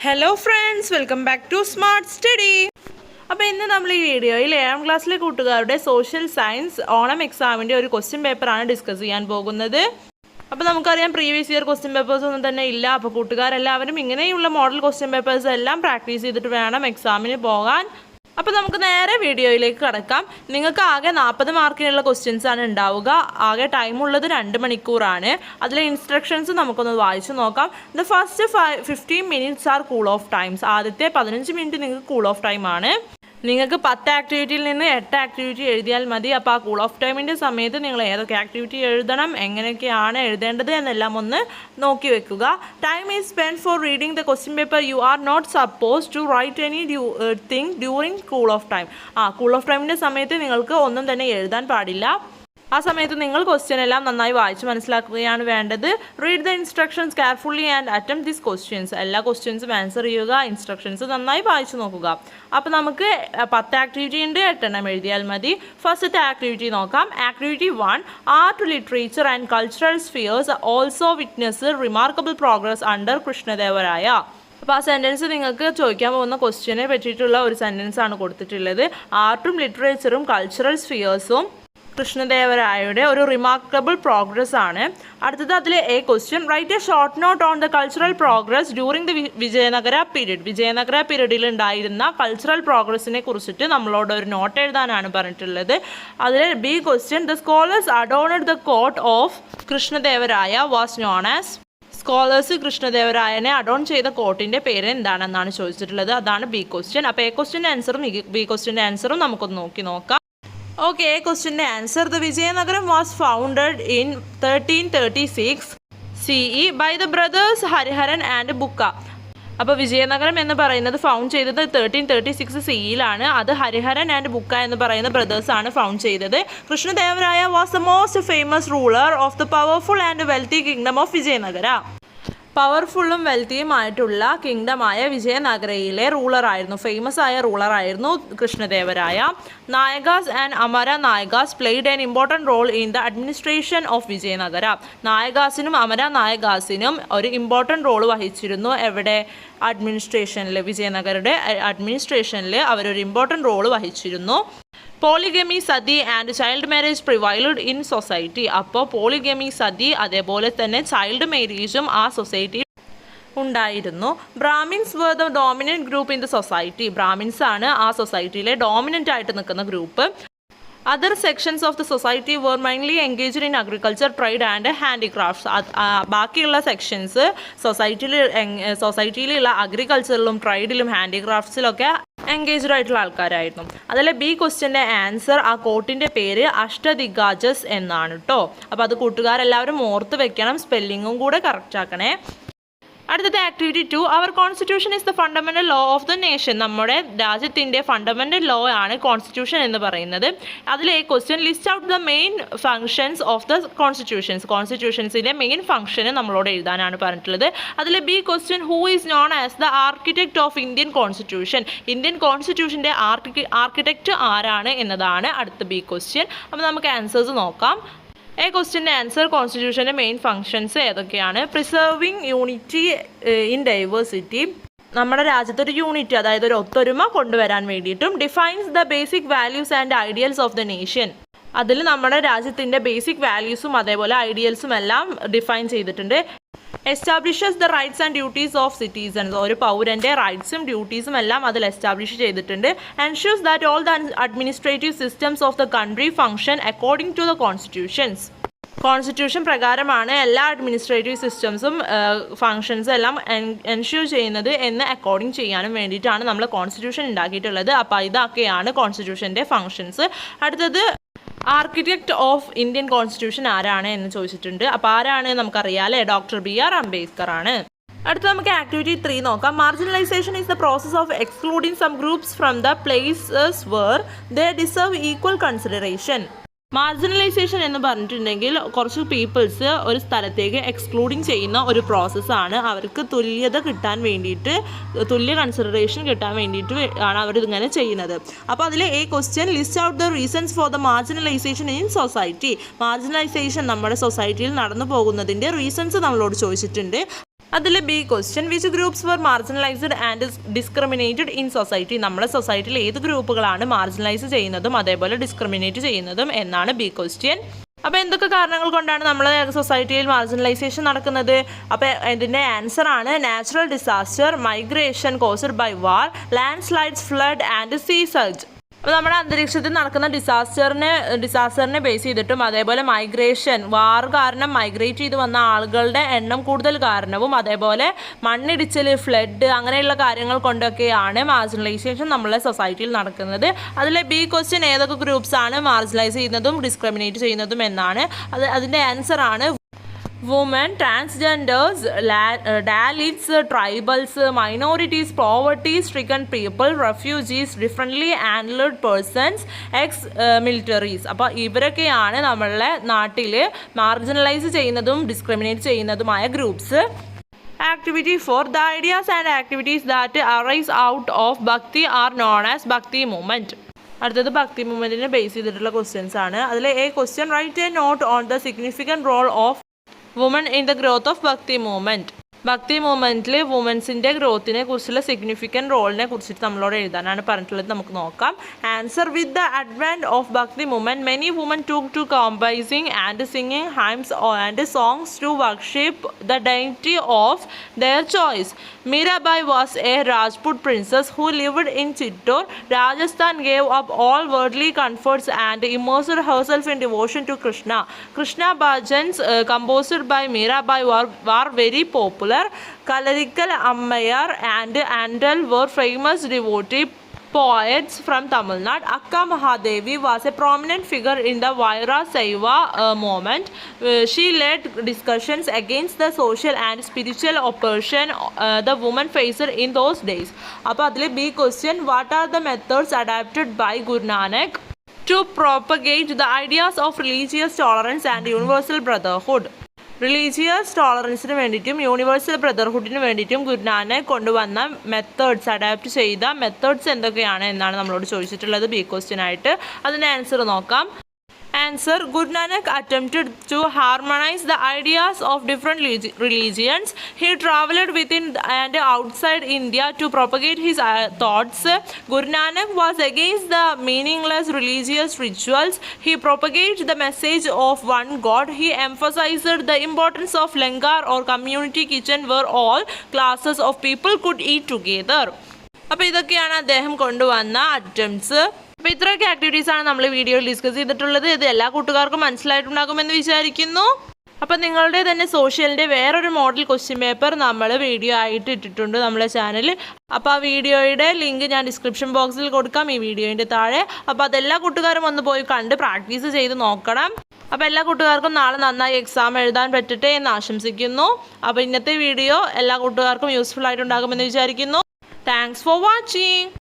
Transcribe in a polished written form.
Hello friends, welcome back to smart study. അപ്പോൾ ഇന്ന് നമ്മൾ ഈ വീഡിയോയിൽ 7ാം ക്ലാസ്സിലെ കൂട്ടുകാരുടെ സോഷ്യൽ സയൻസ് ഓണം എക്സാമിൻ്റെ ഒരു ക്വസ്റ്റ്യൻ പേപ്പറാണ് ഡിസ്കസ് ചെയ്യാൻ പോകുന്നത്. അപ്പോൾ നമുക്കറിയാം പ്രീവിയസ് ഇയർ ക്വസ്റ്റ്യൻ പേപ്പേഴ്സ് ഒന്നും തന്നെ ഇല്ല. അപ്പോൾ കൂട്ടുകാരെല്ലാവരും ഇങ്ങനെയുള്ള മോഡൽ ക്വസ്റ്റ്യൻ പേപ്പേഴ്സ് എല്ലാം പ്രാക്ടീസ് ചെയ്തിട്ട് വേണം എക്സാമിന് പോകാൻ. അപ്പോൾ നമുക്ക് നേരെ വീഡിയോയിലേക്ക് കടക്കാം. നിങ്ങൾക്ക് ആകെ 40 മാർക്കിനുള്ള ക്വസ്റ്റ്യൻസ് ആണ് ഉണ്ടാവുക. ആകെ ടൈം ഉള്ളത് 2 മണിക്കൂറാണ്. അതിലെ ഇൻസ്ട്രക്ഷൻസ് നമുക്കൊന്ന് വായിച്ചു നോക്കാം. The first 15 minutes are cool off times. ആദ്യത്തെ 15 മിനിറ്റ് നിങ്ങൾക്ക് കൂൾ ഓഫ് ടൈം ആണ്. നിങ്ങൾക്ക് 10 ആക്ടിവിറ്റിയിൽ നിന്ന് 8 ആക്ടിവിറ്റി എഴുതിയാൽ മതി. അപ്പോൾ ആ കൂൾ ഓഫ് ടൈമിൻ്റെ സമയത്ത് നിങ്ങൾ ഏതൊക്കെ ആക്ടിവിറ്റി എഴുതണം, എങ്ങനെയൊക്കെയാണ് എഴുതേണ്ടത് എന്നെല്ലാം ഒന്ന് നോക്കി വെക്കുക. Time is spend for reading the question paper. You are not suppose to write anything during cool off time. Cool off ടൈമിൻ്റെ സമയത്ത് നിങ്ങൾക്ക് ഒന്നും തന്നെ എഴുതാൻ പാടില്ല. ആ സമയത്ത് നിങ്ങൾ ക്വസ്റ്റ്യൻ എല്ലാം നന്നായി വായിച്ച് മനസ്സിലാക്കുകയാണ് വേണ്ടത്. Read the instructions carefully and attempt these questions. എല്ലാ ക്വസ്റ്റ്യൻസും ആൻസർ ചെയ്യുക. ഇൻസ്ട്രക്ഷൻസ് നന്നായി വായിച്ച് നോക്കുക. അപ്പോൾ നമുക്ക് 10 ആക്ടിവിറ്റി ഉണ്ട്, 8 എണ്ണം എഴുതിയാൽ മതി. ഫസ്റ്റത്തെ ആക്ടിവിറ്റി നോക്കാം. Activity 1, art, literature and cultural spheres also witness remarkable progress under Krishnadevaraya. അപ്പോൾ ആ സെൻറ്റൻസ് നിങ്ങൾക്ക് ചോദിക്കാൻ പോകുന്ന ക്വസ്റ്റ്യനെ പറ്റിയിട്ടുള്ള ഒരു സെൻറ്റൻസ് ആണ് കൊടുത്തിട്ടുള്ളത്. ആർട്ടും ലിറ്ററേച്ചറും കൾച്ചറൽ സ്ഫിയേഴ്സും കൃഷ്ണദേവരായയുടെ ഒരു റിമാർക്കബിൾ പ്രോഗ്രസ് ആണ്. അടുത്തത് അതിൽ A question, write A short note on the cultural progress during the Vijayanagara period. Vijayanagara പീരീഡിൽ ഉണ്ടായിരുന്ന കൾച്ചറൽ പ്രോഗ്രസിനെ കുറിച്ചിട്ട് നമ്മളോട് ഒരു നോട്ട് എഴുതാനാണ് പറഞ്ഞിട്ടുള്ളത്. അതിൽ B question, the scholars adorned the court of Krishnadevaraya was known as. Scholars കൃഷ്ണദേവരായനെ അഡോൺ ചെയ്ത കോട്ടിൻ്റെ പേര് എന്താണെന്നാണ് ചോദിച്ചിട്ടുള്ളത്. അതാണ് ബി ക്വസ്റ്റ്യൻ. അപ്പോൾ എ ക്വസ്റ്റ്യൻ്റെ ആൻസറും ബി ക്വസ്റ്റ്യൻ്റെ ആൻസറും നമുക്കൊന്ന് നോക്കി നോക്കാം. Okay, question answer. The Vijayanagaram was founded in 1336 CE by the brothers Hariharan and Bukka. അപ്പോൾ വിജയനഗരം എന്ന് പറയുന്നത് ഫൗണ്ട് ചെയ്തത് 1336 CE-യിലാണ്. അത് ഹരിഹരൻ ആൻഡ് ബുക്ക എന്ന് പറയുന്ന ബ്രദേഴ്സാണ് ഫൗണ്ട് ചെയ്തത്. Krishnadevaraya was the most famous ruler of the powerful and wealthy kingdom of Vijayanagara. പവർഫുള്ളും വെൽത്തിയുമായിട്ടുള്ള കിങ്ഡമായ വിജയനഗരയിലെ റൂളറായിരുന്നു, ഫേമസ് ആയ റൂളറായിരുന്നു Krishnadevaraya. Nayakas and Amara Nayakas played an important role in the administration of Vijayanagara. നായകാസിനും അമര നായകാസിനും ഒരു ഇമ്പോർട്ടൻറ്റ് റോൾ വഹിച്ചിരുന്നു. എവിടെ? അഡ്മിനിസ്ട്രേഷനിൽ, വിജയനഗരയുടെ അഡ്മിനിസ്ട്രേഷനിൽ അവരൊരു ഇമ്പോർട്ടൻറ്റ് റോൾ വഹിച്ചിരുന്നു. Polygamy, sati and child marriage prevailed in society. അപ്പോൾ പോളിഗമി, സതി അതേപോലെ തന്നെ ചൈൽഡ് മാരേജും ആ സൊസൈറ്റിയിൽ ഉണ്ടായിരുന്നു. Brahmins were the dominant group in the society. Brahmins ആണ് ആ സൊസൈറ്റിയിലെ ഡോമിനൻ്റ് ആയിട്ട് നിൽക്കുന്ന group. Other sections of the society were mainly engaged in agriculture, trade and handicrafts. ബാക്കിയുള്ള സെക്ഷൻസ് സൊസൈറ്റിയിലുള്ള അഗ്രികൾച്ചറിലും ട്രേഡിലും ഹാൻഡിക്രാഫ്റ്റ്സിലൊക്കെ എൻഗേജ്ഡ് ആയിട്ടുള്ള ആൾക്കാരായിരുന്നു. അതിലെ ബി ക്വസ്റ്റ്യൻ്റെ ആൻസർ, ആ കോട്ടിൻ്റെ പേര് അഷ്ടദിഗ്ഗജസ് എന്നാണ് കേട്ടോ. അപ്പോൾ അത് കൂട്ടുകാരെല്ലാവരും ഓർത്ത് വെക്കണം, സ്പെല്ലിങ്ങും കൂടെ കറക്റ്റ് ആക്കണേ. അടുത്തത് activity 2, our constitution is the fundamental law of the nation. നമ്മുടെ രാജ്യത്തിൻ്റെ ഫണ്ടമെൻ്റൽ ലോ ആണ് കോൺസ്റ്റിറ്റ്യൂഷൻ എന്ന് പറയുന്നത്. അതിലെ question, list out the main functions of the constitutions. കോൺസ്റ്റിറ്റ്യൂഷൻസിൻ്റെ മെയിൻ ഫംഗ്ഷന് നമ്മളോട് എഴുതാനാണ് പറഞ്ഞിട്ടുള്ളത്. അതിലെ B question, who is known as the architect of Indian constitution. Indian കോൺസ്റ്റിറ്റ്യൂഷൻ്റെ ആർക്കിടെക്റ്റ് ആരാണ് എന്നതാണ് അടുത്ത ബി ക്വസ്റ്റ്യൻ. അപ്പോൾ നമുക്ക് ആൻസേഴ്സ് നോക്കാം. എ ക്വസ്റ്റ്യൻ്റെ ആൻസർ, കോൺസ്റ്റിറ്റ്യൂഷൻ്റെ മെയിൻ ഫങ്ഷൻസ് ഏതൊക്കെയാണ്? Preserving unity in diversity. നമ്മുടെ രാജ്യത്തൊരു യൂണിറ്റി, അതായത് ഒരു ഒത്തൊരുമ കൊണ്ടുവരാൻ വേണ്ടിയിട്ടും. Defines the basic values and ideals of the nation. അതിൽ നമ്മുടെ രാജ്യത്തിൻ്റെ ബേസിക് വാല്യൂസും അതേപോലെ ഐഡിയൽസും എല്ലാം ഡിഫൈൻ ചെയ്തിട്ടുണ്ട്. Establishes the rights and duties of citizens. ഒരു പൗരൻ്റെ റൈറ്റ്സും ഡ്യൂട്ടീസും എല്ലാം അതിൽ എസ്റ്റാബ്ലിഷ് ചെയ്തിട്ടുണ്ട്. Ensures that all the administrative systems of the country function according to the constitutions. Constitution പ്രകാരമാണ് എല്ലാ അഡ്മിനിസ്ട്രേറ്റീവ് സിസ്റ്റംസും ഫങ്ഷൻസും എല്ലാം എൻഷ്യൂർ ചെയ്യുന്നത് എന്ന് അക്കോർഡിംഗ് ചെയ്യാനും വേണ്ടിയിട്ടാണ് നമ്മൾ കോൺസ്റ്റിറ്റ്യൂഷൻ ഉണ്ടാക്കിയിട്ടുള്ളത്. അപ്പോൾ ഇതൊക്കെയാണ് കോൺസ്റ്റിറ്റ്യൂഷൻ്റെ ഫങ്ഷൻസ്. അടുത്തത് ആർക്കിടെക്റ്റ് ഓഫ് ഇന്ത്യൻ കോൺസ്റ്റിറ്റ്യൂഷൻ ആരാണ് എന്ന് ചോദിച്ചിട്ടുണ്ട്. അപ്പോൾ ആരാണ് നമുക്കറിയാമല്ലേ, ഡോക്ടർ BR അംബേദ്കർ ആണ്. അടുത്ത നമുക്ക് ആക്ടിവിറ്റി 3 നോക്കാം. Marginalisation is the process of excluding some groups from the places where they deserve equal consideration. Marginalisation എന്ന് പറഞ്ഞിട്ടുണ്ടെങ്കിൽ കുറച്ച് പീപ്പിൾസ് ഒരു സ്ഥലത്തേക്ക് എക്സ്ക്ലൂഡിങ് ചെയ്യുന്ന ഒരു പ്രോസസ്സാണ്. അവർക്ക് തുല്യത കിട്ടാൻ വേണ്ടിയിട്ട്, തുല്യ കൺസിഡറേഷൻ കിട്ടാൻ വേണ്ടിയിട്ട് ആണ് അവരിങ്ങനെ ചെയ്യുന്നത്. അപ്പോൾ അതിൽ A question, list out the reasons for the marginalisation in society. Marginalisation നമ്മുടെ സൊസൈറ്റിയിൽ നടന്നു പോകുന്നതിൻ്റെ റീസൺസ് നമ്മളോട് ചോദിച്ചിട്ടുണ്ട്. അതിൽ B question which groups were marginalised and discriminated in society. നമ്മുടെ സൊസൈറ്റിയിൽ ഏത് ഗ്രൂപ്പുകളാണ് മാർജിനലൈസ് ചെയ്യുന്നതും അതേപോലെ ഡിസ്ക്രിമിനേറ്റ് ചെയ്യുന്നതും എന്നാണ് ബി ക്വസ്റ്റ്യൻ. അപ്പോൾ എന്തൊക്കെ കാരണങ്ങൾ കൊണ്ടാണ് നമ്മളെ സൊസൈറ്റിയിൽ മാർജിനലൈസേഷൻ നടക്കുന്നത്? അപ്പോൾ ഇതിൻ്റെ ആൻസർ ആണ് natural disaster, migration caused by war, landslides, flood and sea surge. അപ്പോൾ നമ്മുടെ അന്തരീക്ഷത്തിൽ നടക്കുന്ന ഡിസാസ്റ്ററിനെ ബേസ് ചെയ്തിട്ടും അതേപോലെ മൈഗ്രേഷൻ, വാർ കാരണം മൈഗ്രേറ്റ് ചെയ്ത് വന്ന ആളുകളുടെ എണ്ണം കൂടുതൽ കാരണവും അതേപോലെ മണ്ണിടിച്ചിൽ, ഫ്ലഡ് അങ്ങനെയുള്ള കാര്യങ്ങൾ കൊണ്ടൊക്കെയാണ് മാർജിനലൈസേഷൻ നമ്മളെ സൊസൈറ്റിയിൽ നടക്കുന്നത്. അതിലെ ബി ക്വസ്റ്റ്യൻ ഏതൊക്കെ ഗ്രൂപ്പ്സ് ആണ് മാർജിനലൈസ് ചെയ്യുന്നതും ഡിസ്ക്രിമിനേറ്റ് ചെയ്യുന്നതും എന്നാണ്. അതിൻ്റെ ആൻസർ ആണ് women, transgenders, Dalits, tribals, minorities, poverty-stricken people, refugees, differently handled persons, ex-militaries. അപ്പോൾ ഇവരൊക്കെയാണ് നമ്മളെ നാട്ടിൽ മാർജിനലൈസ് ചെയ്യുന്നതും ഡിസ്ക്രിമിനേറ്റ് ചെയ്യുന്നതുമായ groups. Activity 4. The ideas and activities that arise out of Bhakti are known as Bhakti movement. അടുത്തത് ഭക്തി മൂവ്മെൻറ്റിനെ base ചെയ്തിട്ടുള്ള questions ആണ്. അതിൽ A question write a note on the significant role of woman in the growth of Bhakti movement. Bhakti മൂവ്മെൻറ്റിൽ വുമൻസിൻ്റെ ഗ്രോത്തിനെ കുറിച്ചുള്ള significant റോളിനെ കുറിച്ചിട്ട് നമ്മളോട് എഴുതാനാണ് പറഞ്ഞിട്ടുള്ളത്. നമുക്ക് നോക്കാം. Answer with the advent of Bhakti movement many women took to composing and singing hymns and songs to worship the deity of their choice. Mirabai was a Rajput princess who lived in Chittor, Rajasthan, gave up all worldly comforts and immersed herself in devotion to Krishna. Krishna bhajans composed by Mirabai were very popular. Kalarikal Ammayar and Andal were famous devotee poets from Tamil Nadu. Akka Mahadevi was a prominent figure in the Vaira Saiva movement. She led discussions against the social and spiritual oppression the women faced in those days. അപ്പോൾ അതിൽ B question what are the methods adapted by Guru Nanak to propagate the ideas of religious tolerance and universal brotherhood. Religious ടോളറൻസിന് വേണ്ടിയിട്ടും universal ബ്രദർഹുഡിന് വേണ്ടിയിട്ടും ഗുരുനാനക് കൊണ്ടുവന്ന methods, adapt ചെയ്ത methods എന്തൊക്കെയാണ് എന്നാണ് നമ്മളോട് ചോദിച്ചിട്ടുള്ളത് ബി ക്വസ്റ്റ്യൻ ആയിട്ട്. അതിൻ്റെ ആൻസർ നോക്കാം. Answer. Guru Nanak attempted to harmonize the ideas of different religions. He traveled within and outside India to propagate his thoughts. Guru Nanak was against the meaningless religious rituals. He propagated the message of one God. He emphasized the importance of langar or community kitchen where all classes of people could eat together. അപ്പോൾ ഇതൊക്കെയാണ് അദ്ദേഹം കൊണ്ടുവന്ന attempts. അപ്പോൾ ഇത്രയൊക്കെ ആക്ടിവിറ്റീസാണ് നമ്മൾ വീഡിയോയിൽ discuss ചെയ്തിട്ടുള്ളത്. ഇത് എല്ലാ കൂട്ടുകാർക്കും മനസ്സിലായിട്ടുണ്ടാകുമെന്ന് വിചാരിക്കുന്നു. അപ്പോൾ നിങ്ങളുടെ തന്നെ സോഷ്യലിൻ്റെ വേറൊരു മോഡൽ ക്വസ്റ്റ്യൻ പേപ്പർ നമ്മൾ വീഡിയോ ആയിട്ട് ഇട്ടിട്ടുണ്ട് നമ്മുടെ ചാനലിൽ. അപ്പോൾ ആ വീഡിയോയുടെ ലിങ്ക് ഞാൻ ഡിസ്ക്രിപ്ഷൻ ബോക്സിൽ കൊടുക്കാം, ഈ വീഡിയോൻ്റെ താഴെ. അപ്പോൾ അതെല്ലാ കൂട്ടുകാരും ഒന്ന് പോയി കണ്ട് പ്രാക്ടീസ് ചെയ്ത് നോക്കണം. അപ്പോൾ എല്ലാ കൂട്ടുകാർക്കും നാളെ നന്നായി എക്സാം എഴുതാൻ പറ്റട്ടെ എന്ന് ആശംസിക്കുന്നു. അപ്പോൾ ഇന്നത്തെ വീഡിയോ എല്ലാ കൂട്ടുകാർക്കും യൂസ്ഫുൾ ആയിട്ടുണ്ടാകുമെന്ന് വിചാരിക്കുന്നു. Thanks for watching.